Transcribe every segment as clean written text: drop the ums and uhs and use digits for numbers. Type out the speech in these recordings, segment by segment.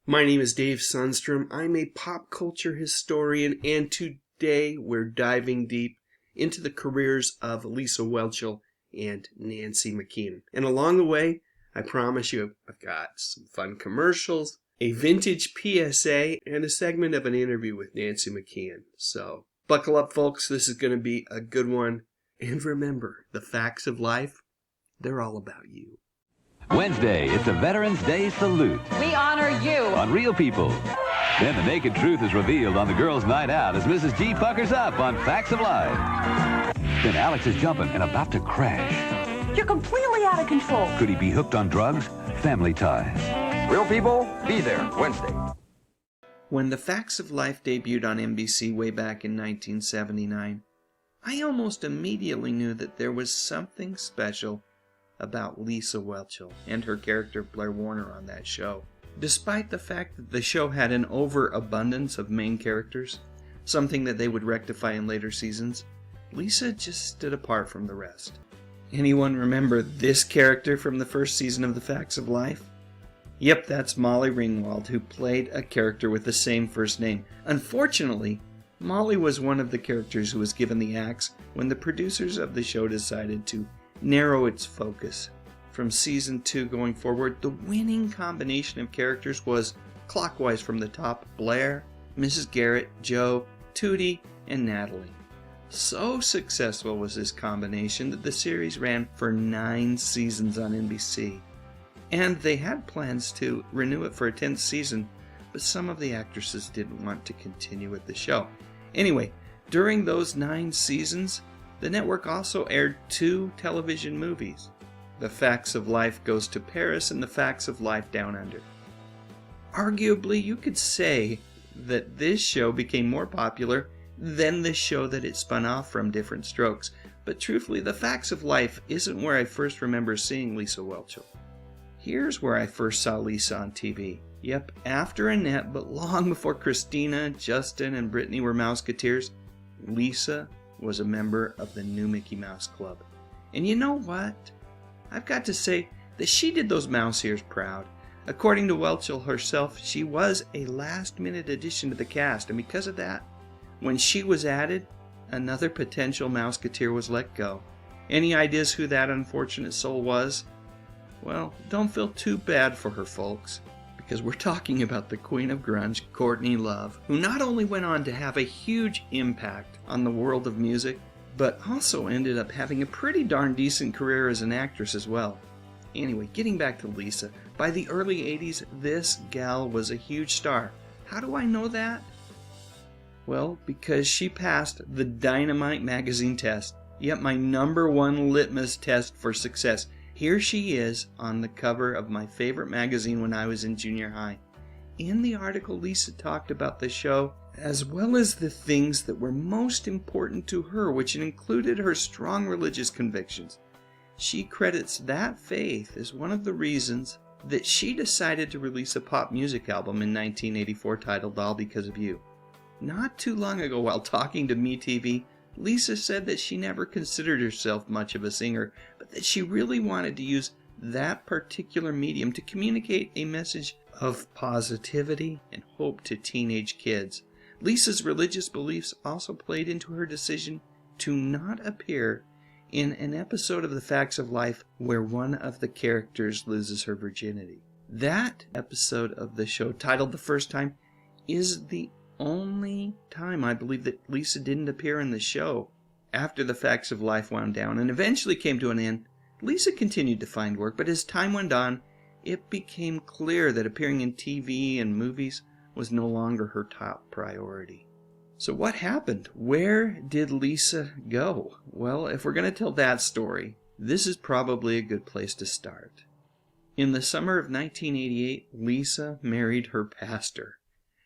My name is Dave Sundstrom. I'm a pop culture historian, and today we're diving deep into the careers of Lisa Whelchel and Nancy McKeon. And along the way, I promise you, I've got some fun commercials, a vintage PSA, and a segment of an interview with Nancy McKeon. So buckle up, folks. This is going to be a good one. And remember, the facts of life, they're all about you. Wednesday, it's a Veterans Day salute. We honor you. On Real People. Then the naked truth is revealed on the girls' night out as Mrs. G puckers up on Facts of Life. Then Alex is jumping and about to crash. You're completely out of control. Could he be hooked on drugs? Family ties. Real People, be there Wednesday. When the Facts of Life debuted on NBC way back in 1979, I almost immediately knew that there was something special about Lisa Whelchel and her character Blair Warner on that show. Despite the fact that the show had an overabundance of main characters, something that they would rectify in later seasons, Lisa just stood apart from the rest. Anyone remember this character from the first season of The Facts of Life? Yep, that's Molly Ringwald, who played a character with the same first name. Unfortunately, Molly was one of the characters who was given the axe when the producers of the show decided to narrow its focus. From season 2 going forward, the winning combination of characters was, clockwise from the top, Blair, Mrs. Garrett, Joe, Tootie, and Natalie. So successful was this combination that the series ran for 9 seasons on NBC. And they had plans to renew it for a 10th season, but some of the actresses didn't want to continue with the show. Anyway, during those 9 seasons, the network also aired 2 television movies, The Facts of Life Goes to Paris and The Facts of Life Down Under. Arguably, you could say that this show became more popular than the show that it spun off from, Different Strokes, but truthfully, The Facts of Life isn't where I first remember seeing Lisa Whelchel. Here's where I first saw Lisa on TV. Yep, after Annette, but long before Christina, Justin, and Brittany were Mouseketeers, Lisa was a member of the new Mickey Mouse Club. And you know what? I've got to say that she did those mouse ears proud. According to Whelchel herself, she was a last-minute addition to the cast, and because of that, when she was added, another potential Mouseketeer was let go. Any ideas who that unfortunate soul was? Well, don't feel too bad for her, folks, because we're talking about the Queen of Grunge, Courtney Love, who not only went on to have a huge impact on the world of music, but also ended up having a pretty darn decent career as an actress as well. Anyway, getting back to Lisa, by the early 80s, this gal was a huge star. How do I know that? Well, because she passed the Dynamite magazine test. Yep, my #1 litmus test for success. Here she is on the cover of my favorite magazine when I was in junior high. In the article, Lisa talked about the show as well as the things that were most important to her, which included her strong religious convictions. She credits that faith as one of the reasons that she decided to release a pop music album in 1984 titled All Because of You. Not too long ago, while talking to MeTV, Lisa said that she never considered herself much of a singer, but that she really wanted to use that particular medium to communicate a message of positivity and hope to teenage kids. Lisa's religious beliefs also played into her decision to not appear in an episode of The Facts of Life where one of the characters loses her virginity. That episode of the show, titled The First Time, is the only time I believe that Lisa didn't appear in the show. After The Facts of Life wound down and eventually came to an end, Lisa continued to find work, but as time went on, it became clear that appearing in TV and movies was no longer her top priority. So what happened? Where did Lisa go? Well, if we're going to tell that story, this is probably a good place to start. In the summer of 1988, Lisa married her pastor.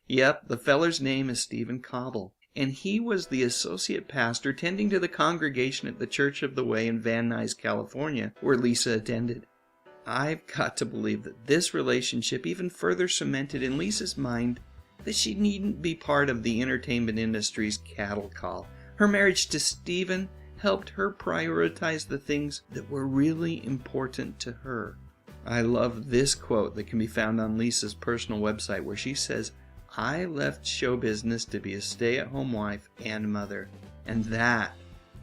Yep, the feller's name is Stephen Cobble, and he was the associate pastor tending to the congregation at the Church of the Way in Van Nuys, California, where Lisa attended. I've got to believe that this relationship even further cemented in Lisa's mind that she needn't be part of the entertainment industry's cattle call. Her marriage to Stephen helped her prioritize the things that were really important to her. I love this quote that can be found on Lisa's personal website where she says, "I left show business to be a stay-at-home wife and mother, and that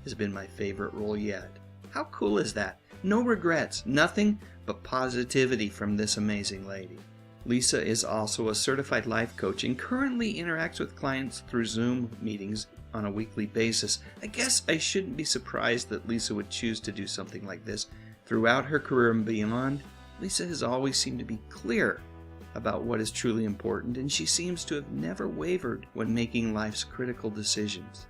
has been my favorite role yet." How cool is that? No regrets, nothing but positivity from this amazing lady. Lisa is also a certified life coach and currently interacts with clients through Zoom meetings on a weekly basis. I guess I shouldn't be surprised that Lisa would choose to do something like this. Throughout her career and beyond, Lisa has always seemed to be clear about what is truly important, and she seems to have never wavered when making life's critical decisions.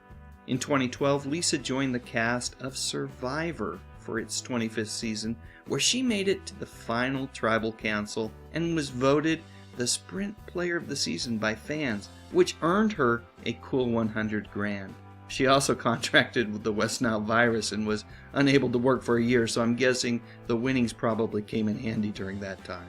In 2012, Lisa joined the cast of Survivor for its 25th season, where she made it to the final tribal council and was voted the Sprint Player of the Season by fans, which earned her a cool $100,000. She also contracted with the West Nile virus and was unable to work for a year, so I'm guessing the winnings probably came in handy during that time.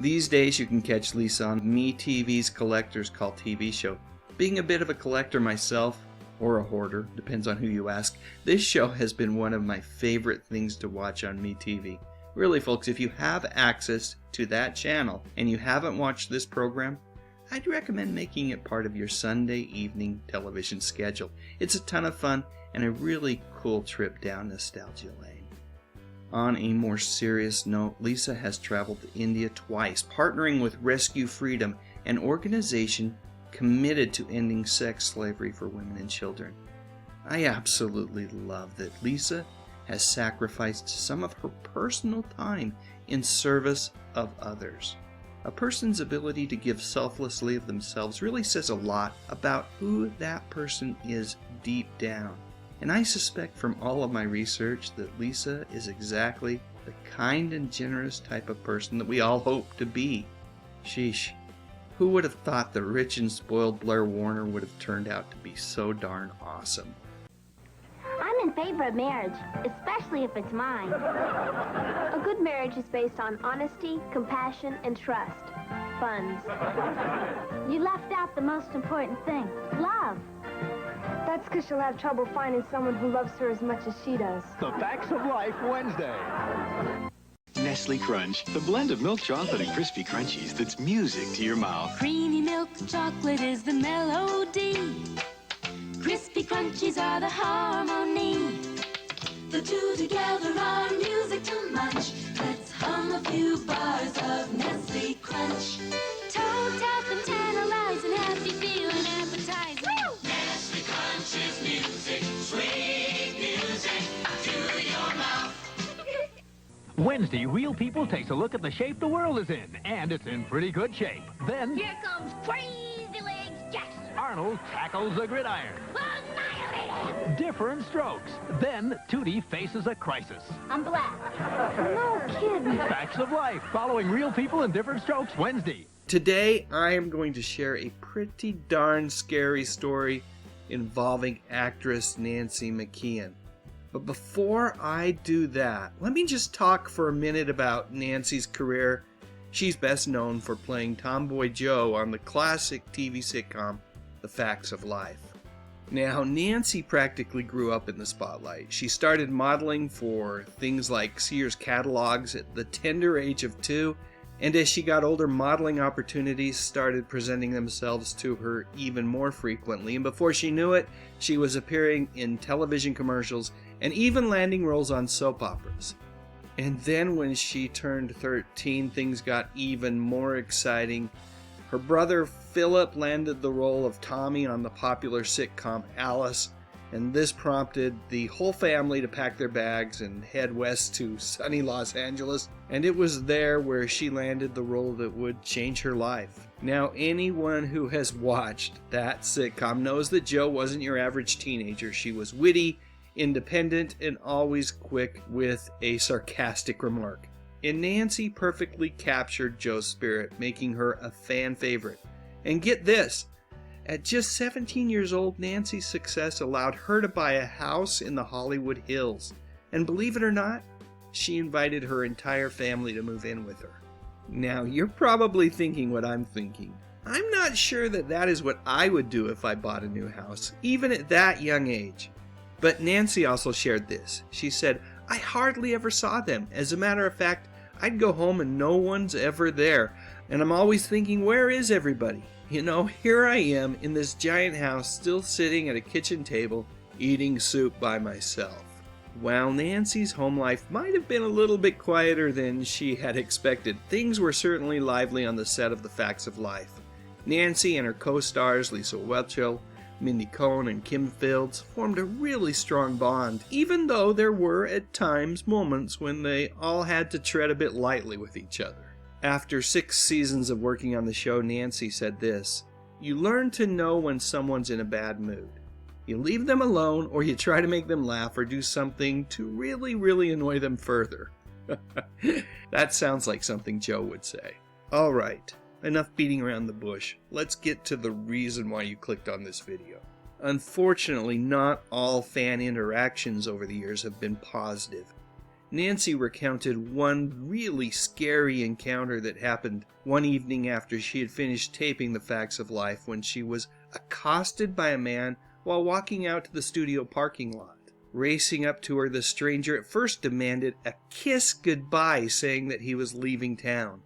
These days you can catch Lisa on MeTV's Collector's Call TV show. Being a bit of a collector myself, or a hoarder, depends on who you ask, this show has been one of my favorite things to watch on MeTV. Really folks, if you have access to that channel and you haven't watched this program, I'd recommend making it part of your Sunday evening television schedule. It's a ton of fun and a really cool trip down nostalgia lane. On a more serious note, Lisa has traveled to India twice, partnering with Rescue Freedom, an organization committed to ending sex slavery for women and children. I absolutely love that Lisa has sacrificed some of her personal time in service of others. A person's ability to give selflessly of themselves really says a lot about who that person is deep down. And I suspect from all of my research that Lisa is exactly the kind and generous type of person that we all hope to be. Sheesh. Who would have thought the rich and spoiled Blair Warner would have turned out to be so darn awesome? I'm in favor of marriage, especially if it's mine. A good marriage is based on honesty, compassion, and trust. Funds. You left out the most important thing, love. That's because she'll have trouble finding someone who loves her as much as she does. The Facts of Life Wednesday. Nestle Crunch, the blend of milk chocolate and crispy crunchies that's music to your mouth. Creamy milk chocolate is the melody. Crispy crunchies are the harmony. The two together are music to munch. Let's hum a few bars of Nestle Crunch. Toe tap and tantalize and happy feeling appetizing. Nestle Crunch is music, sweet music to your mouth. Wednesday, Real People takes a look at the shape the world is in, and it's in pretty good shape. Then, Here comes Crazy Legs Jackson. Arnold tackles the gridiron. Annihilate. Different strokes. Then, Tootie faces a crisis. I'm black. No kidding. Facts of Life, following Real People in Different Strokes, Wednesday. Today, I am going to share a pretty darn scary story involving actress Nancy McKeon. But before I do that, let me just talk for a minute about Nancy's career. She's best known for playing Tomboy Joe on the classic TV sitcom, The Facts of Life. Now, Nancy practically grew up in the spotlight. She started modeling for things like Sears catalogs at the tender age of 2, and as she got older, modeling opportunities started presenting themselves to her even more frequently, and before she knew it, she was appearing in television commercials and even landing roles on soap operas. And then when she turned 13, things got even more exciting. Her brother Philip landed the role of Tommy on the popular sitcom Alice, and this prompted the whole family to pack their bags and head west to sunny Los Angeles, and it was there where she landed the role that would change her life. Now, anyone who has watched that sitcom knows that Jo wasn't your average teenager. She was witty, independent, and always quick with a sarcastic remark. And Nancy perfectly captured Jo's spirit, making her a fan favorite. And get this, at just 17 years old, Nancy's success allowed her to buy a house in the Hollywood Hills. And believe it or not, she invited her entire family to move in with her. Now, you're probably thinking what I'm thinking. I'm not sure that that is what I would do if I bought a new house, even at that young age. But Nancy also shared this. She said, "I hardly ever saw them. As a matter of fact, I'd go home and no one's ever there, and I'm always thinking, where is everybody? You know, here I am in this giant house, still sitting at a kitchen table, eating soup by myself. While Nancy's home life might have been a little bit quieter than she had expected, things were certainly lively on the set of The Facts of Life. Nancy and her co-stars Lisa Whelchel, Mindy Cohn, and Kim Fields formed a really strong bond, even though there were at times moments when they all had to tread a bit lightly with each other. After 6 seasons of working on the show, Nancy said this: "You learn to know when someone's in a bad mood. You leave them alone, or you try to make them laugh or do something to really annoy them further." That sounds like something Joe would say. Alright, enough beating around the bush. Let's get to the reason why you clicked on this video. Unfortunately, not all fan interactions over the years have been positive. Nancy recounted one really scary encounter that happened one evening after she had finished taping The Facts of Life, when she was accosted by a man while walking out to the studio parking lot. Racing up to her, the stranger at first demanded a kiss goodbye, saying that he was leaving town.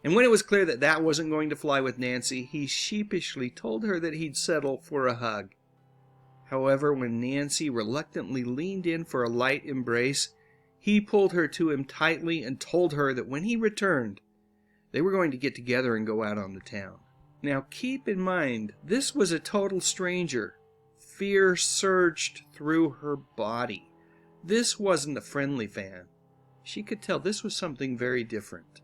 And when it was clear that that wasn't going to fly with Nancy, he sheepishly told her that he'd settle for a hug. However, when Nancy reluctantly leaned in for a light embrace, he pulled her to him tightly and told her that when he returned, they were going to get together and go out on the town. Now keep in mind, this was a total stranger. Fear surged through her body. This wasn't a friendly fan. She could tell this was something very different.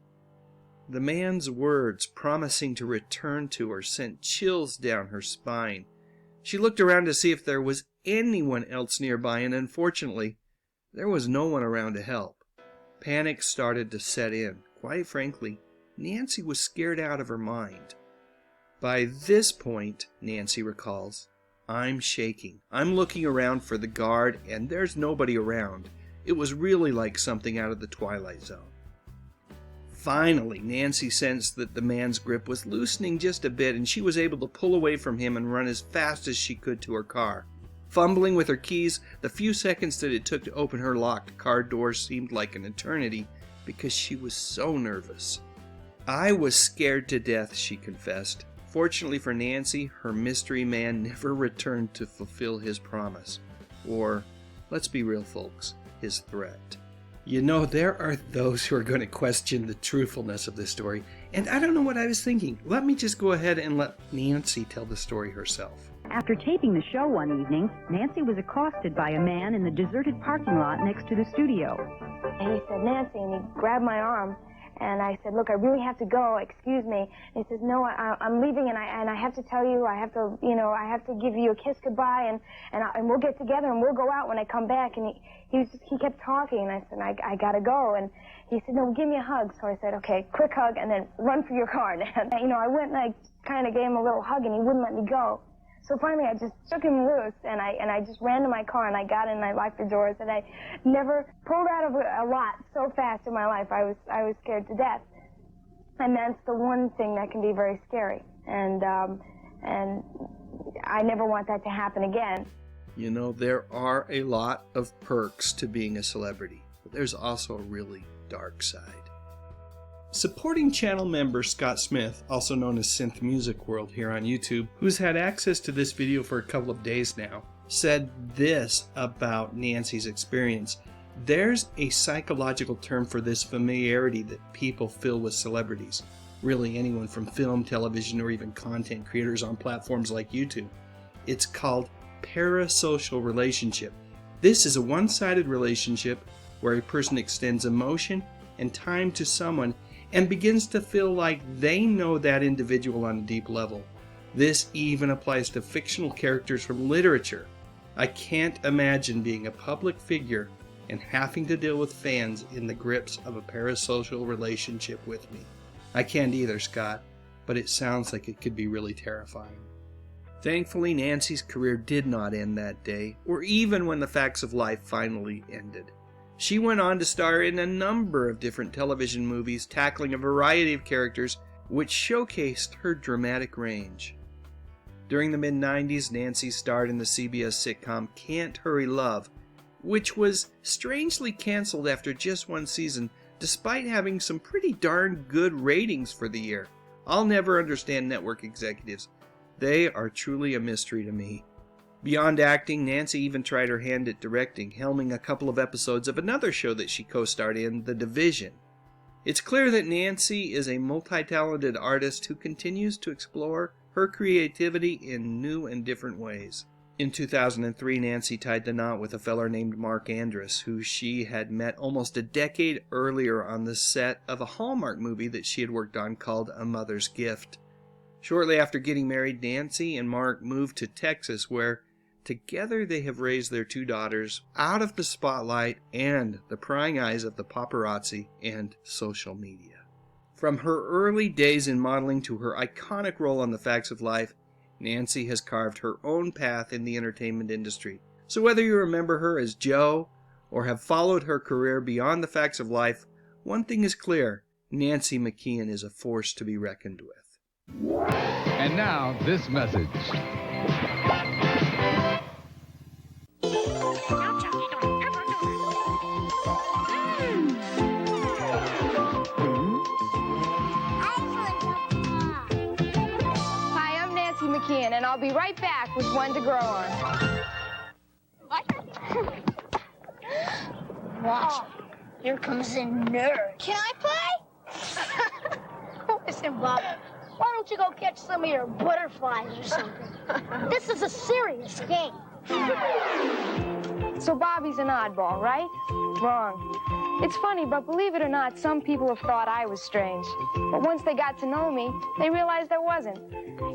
The man's words promising to return to her sent chills down her spine. She looked around to see if there was anyone else nearby, and unfortunately, there was no one around to help. Panic started to set in. Quite frankly, Nancy was scared out of her mind. By this point, Nancy recalls, I'm shaking. I'm looking around for the guard, and there's nobody around. It was really like something out of the Twilight Zone. Finally, Nancy sensed that the man's grip was loosening just a bit, and she was able to pull away from him and run as fast as she could to her car. Fumbling with her keys, the few seconds that it took to open her locked car door seemed like an eternity because she was so nervous. I was scared to death, she confessed. Fortunately for Nancy, her mystery man never returned to fulfill his promise. Or, let's be real folks, his threat. You know, there are those who are going to question the truthfulness of this story, and I don't know what I was thinking. Let me just go ahead and let Nancy tell the story herself. After taping the show one evening, Nancy was accosted by a man in the deserted parking lot next to the studio. And he said, Nancy, and he grabbed my arm. And I said, look, I really have to go, excuse me. And he says, no, I'm leaving, and I have to tell you, I have to give you a kiss goodbye, and we'll get together, and we'll go out when I come back. And he kept talking, and I said, I gotta go. And he said, no, give me a hug. So I said, okay, quick hug, and then run for your car. And, I went and I kind of gave him a little hug, and he wouldn't let me go. So finally, I just shook him loose, and I just ran to my car, and I got in, and I locked the doors, and I never pulled out of a lot so fast in my life. I was scared to death, and that's the one thing that can be very scary, and I never want that to happen again. You know, there are a lot of perks to being a celebrity, but there's also a really dark side. Supporting channel member Scott Smith, also known as Synth Music World here on YouTube, who's had access to this video for a couple of days now, said this about Nancy's experience. There's a psychological term for this familiarity that people feel with celebrities. Really anyone from film, television, or even content creators on platforms like YouTube. It's called parasocial relationship. This is a one-sided relationship where a person extends emotion and time to someone and begins to feel like they know that individual on a deep level. This even applies to fictional characters from literature. I can't imagine being a public figure and having to deal with fans in the grips of a parasocial relationship with me. I can't either, Scott, but it sounds like it could be really terrifying. Thankfully, Nancy's career did not end that day, or even when The Facts of Life finally ended. She went on to star in a number of different television movies, tackling a variety of characters, which showcased her dramatic range. During the mid-90s, Nancy starred in the CBS sitcom Can't Hurry Love, which was strangely canceled after just one season despite having some pretty darn good ratings for the year. I'll never understand network executives. They are truly a mystery to me. Beyond acting, Nancy even tried her hand at directing, helming a couple of episodes of another show that she co-starred in, The Division. It's clear that Nancy is a multi-talented artist who continues to explore her creativity in new and different ways. In 2003, Nancy tied the knot with a feller named Mark Andrus, who she had met almost a decade earlier on the set of a Hallmark movie that she had worked on called A Mother's Gift. Shortly after getting married, Nancy and Mark moved to Texas, where together they have raised their 2 daughters out of the spotlight and the prying eyes of the paparazzi and social media. From her early days in modeling to her iconic role on The Facts of Life, Nancy has carved her own path in the entertainment industry. So whether you remember her as Jo or have followed her career beyond The Facts of Life, one thing is clear: Nancy McKeon is a force to be reckoned with. And now, this message. And I'll be right back with one to grow on. Watch. Here comes a nerd. Can I play? Listen, Bob, why don't you go catch some of your butterflies or something? This is a serious game. So Bobby's an oddball, right? Wrong. It's funny, but believe it or not, some people have thought I was strange. But once they got to know me, they realized I wasn't.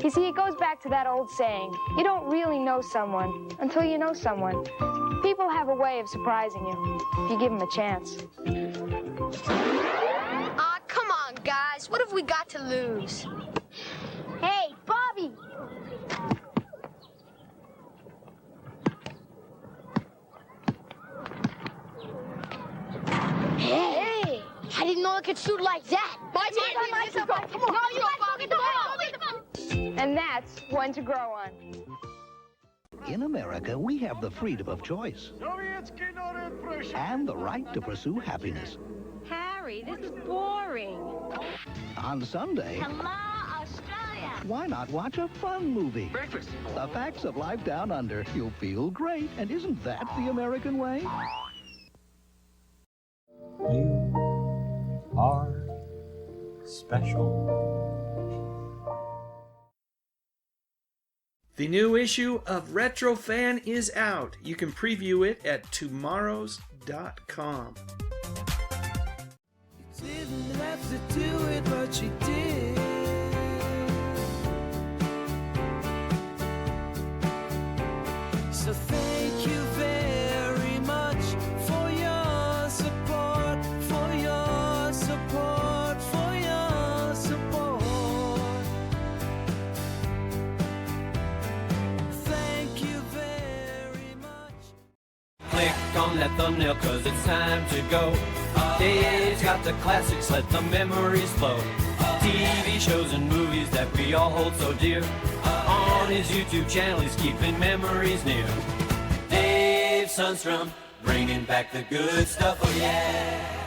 You see, it goes back to that old saying, you don't really know someone until you know someone. People have a way of surprising you, if you give them a chance. Come on, guys. What have we got to lose? Hey, Bobby! Hey! I didn't know I could shoot like that. And that's one to grow on. In America, we have the freedom of choice and the right to pursue happiness. Harry, this is boring. On Sunday, Hello, Australia. why not watch a fun movie? Breakfast. The Facts of Life Down Under. You'll feel great. And isn't that the American way? You are special. The new issue of RetroFan is out. You can preview it at tomorrows.com. You didn't have to do it, but you did. So thank you very much for your support, for your support, for your support. Thank you very much. Click on that thumbnail, cause it's time to go. Dave's got the classics, let the memories flow. TV shows and movies that we all hold so dear. On his YouTube channel, he's keeping memories near. Dave Sundstrom, bringing back the good stuff, oh yeah.